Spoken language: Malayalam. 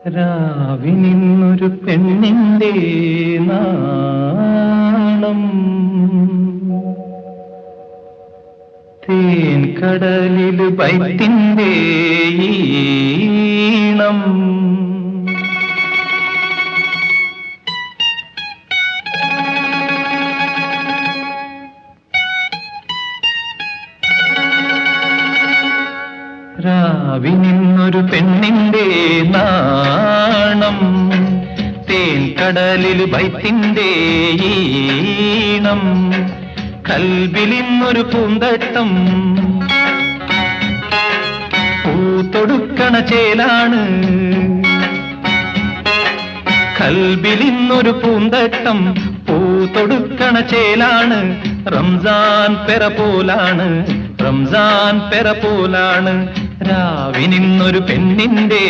രാവിനിന്നൊരു പെണ്ണിന്റെ നാണം തേൻ കടലിൽ ബൈത്തിന്റെ ഈണം രാവിനിന്നൊരു പെണ്ണിന്റെ നാണം തേൻ കടലിൽ ബൈത്തിന്റെ ഈണം കൽബിലിന്നൊരു പൂന്തട്ടം പൂത്തൊടുക്കണ ചേലാണ് കൽബിലിന്നൊരു പൂന്തട്ടം പൂത്തൊടുക്കണ ചേലാണ് റംസാൻ പെറ പോലാണ് റംസാൻ പെറ പോലാണ് രാവിനിന്നൊരു പെണ്ണിന്റെ